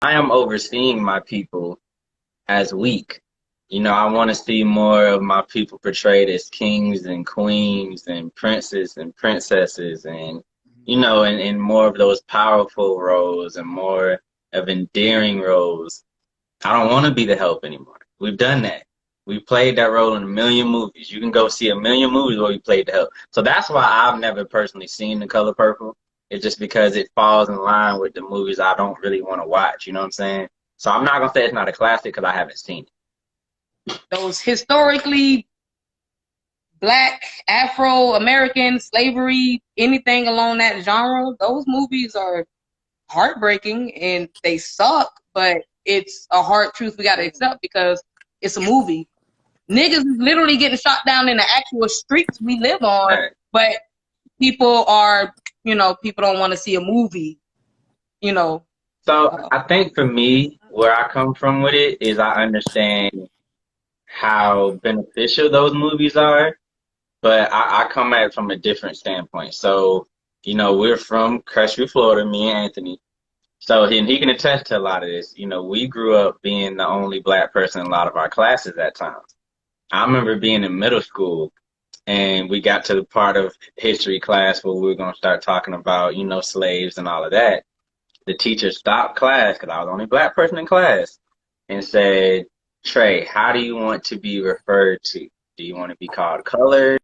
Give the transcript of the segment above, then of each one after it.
I am overseeing my people as weak. I want to see more of my people portrayed as kings and queens and princes and princesses and, and more of those powerful roles and more of endearing roles. I don't want to be the help anymore. We've done that. We played that role in a million movies. You can go see a million movies where we played the help. So that's why I've never personally seen The Color Purple. It's just because it falls in line with the movies I don't really want to watch. You know what I'm saying? So I'm not going to say it's not a classic because I haven't seen it. Those historically Black, Afro-American, slavery, anything along that genre, those movies are heartbreaking and they suck, but it's a hard truth we got to accept because it's a movie. Niggas is literally getting shot down in the actual streets we live on, right. But people are, people don't want to see a movie, So I think for me, where I come from with it is I understand how beneficial those movies are, but I come at it from a different standpoint. So, we're from Crestview, Florida, me and Anthony. So he can attest to a lot of this. We grew up being the only Black person in a lot of our classes at times. I remember being in middle school and we got to the part of history class where we were going to start talking about, slaves and all of that. The teacher stopped class because I was the only Black person in class and said, Trey, how do you want to be referred to? Do you want to be called colored?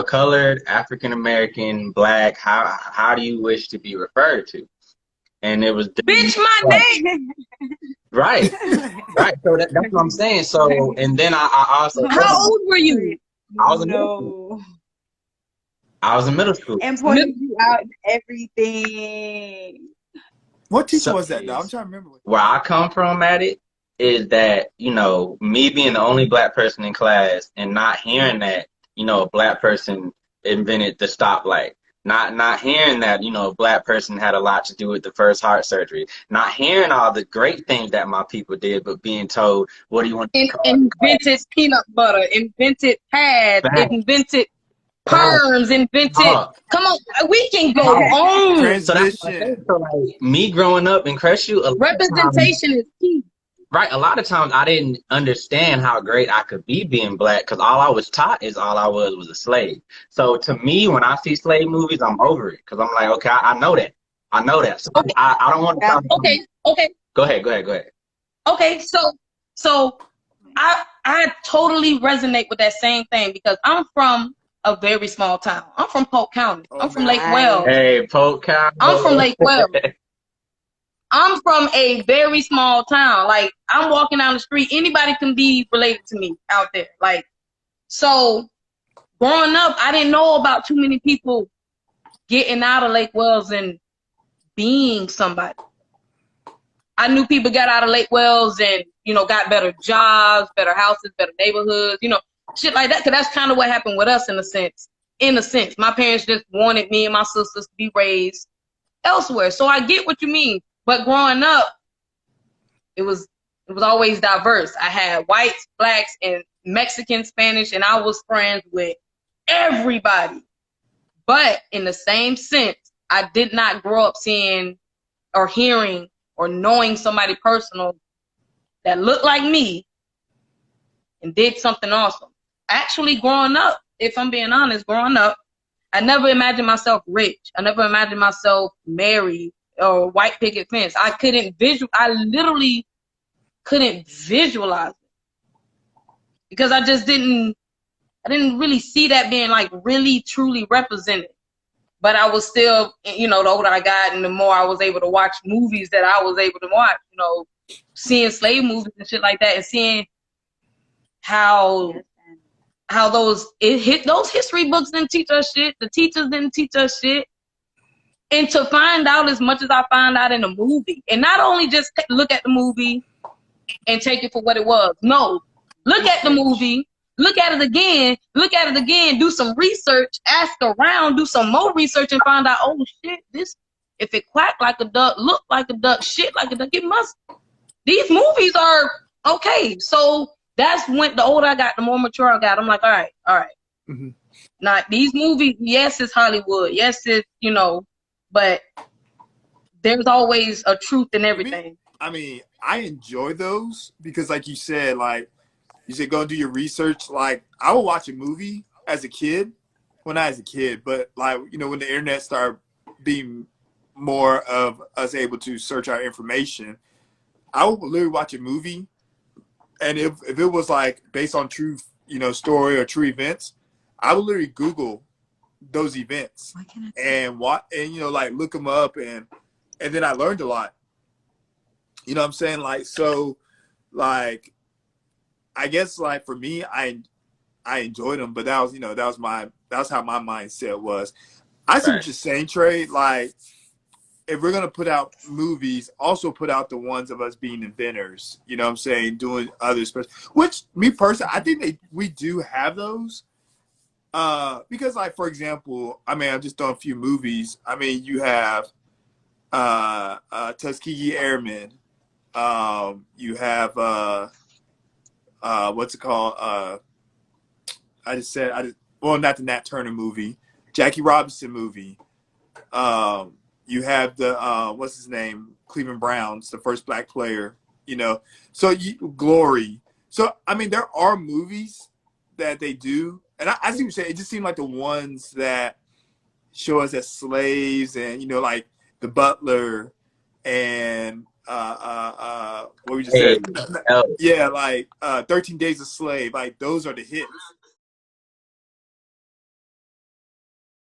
Colored, African American, Black, how do you wish to be referred to? And it was bitch my name. Right. So that's what I'm saying. So and then I also how old were you? I was in middle school. I was in middle school. And pointing you out and everything. What teacher was that though? I'm trying to remember. Where I come from at it is that, me being the only Black person in class and not hearing that, a Black person invented the stoplight. Not hearing that, a Black person had a lot to do with the first heart surgery. Not hearing all the great things that my people did, but being told, what do you want to invented peanut butter, invented pads, invented perms, invented. Come on, we can go on. So that's like me growing up in Crestview. Representation is key. Right, a lot of times I didn't understand how great I could be being Black because all I was taught is all I was a slave. So to me, when I see slave movies, I'm over it because I'm like, okay, I know that. So okay. I don't want to. Okay. Go ahead. Okay, so I totally resonate with that same thing because I'm from a very small town. I'm from Polk County. I'm from Lake Wells. Hey, Polk County. I'm from Lake Wells. I'm from a very small town. Like, I'm walking down the street. Anybody can be related to me out there. Like, so growing up, I didn't know about too many people getting out of Lake Wells and being somebody. I knew people got out of Lake Wells and, got better jobs, better houses, better neighborhoods, shit like that. Cause that's kind of what happened with us in a sense. My parents just wanted me and my sisters to be raised elsewhere. So I get what you mean. But growing up, it was always diverse. I had whites, Blacks, and Mexican, Spanish, and I was friends with everybody. But in the same sense, I did not grow up seeing or hearing or knowing somebody personal that looked like me and did something awesome. Actually, growing up, if I'm being honest, I never imagined myself rich. I never imagined myself married or white picket fence. I literally couldn't visualize it because I didn't really see that being like really truly represented. But I was still, the older I got and the more I was able to watch movies that I was able to watch, seeing slave movies and shit like that and seeing how those history books didn't teach us shit. The teachers didn't teach us shit. And to find out as much as I found out in the movie, and not only just look at the movie and take it for what it was. No, look at the movie, look at it again, do some research, ask around, do some more research, and find out, oh shit, if it quacked like a duck, looked like a duck, shit like a duck, these movies are okay. So that's when the older I got, the more mature I got. I'm like, all right. Mm-hmm. Not these movies. Yes, it's Hollywood. Yes, it's but there's always a truth in For me, everything. I mean, I enjoy those because, like you said, go and do your research. Like, I would watch a movie as a kid, when I was a kid, but like, when the internet started being more of us able to search our information, I would literally watch a movie, and if it was like based on true, story or true events, I would literally Google those events and what, and like look them up, and then I learned a lot. You know what I'm saying? Like, so, like, I guess, like, for me, I enjoyed them, but that was, that's how my mindset was. I see Right. what you're saying, Trey. Like, if we're gonna put out movies, also put out the ones of us being inventors. You know what I'm saying? Doing other special. Which, me personally, I think we do have those. Because, like, for example, I mean, I'm just throwing a few movies. I mean, you have Tuskegee Airmen. You have what's it called? Well, not the Nat Turner movie, Jackie Robinson movie. You have the what's his name? Cleveland Browns, the first black player. So Glory. So I mean, there are movies that they do, and I see what you're saying. It just seemed like the ones that show us as slaves, and like the Butler, and what we just Hey, said. oh, Yeah, like 13 Days a Slave. Like, those are the hits.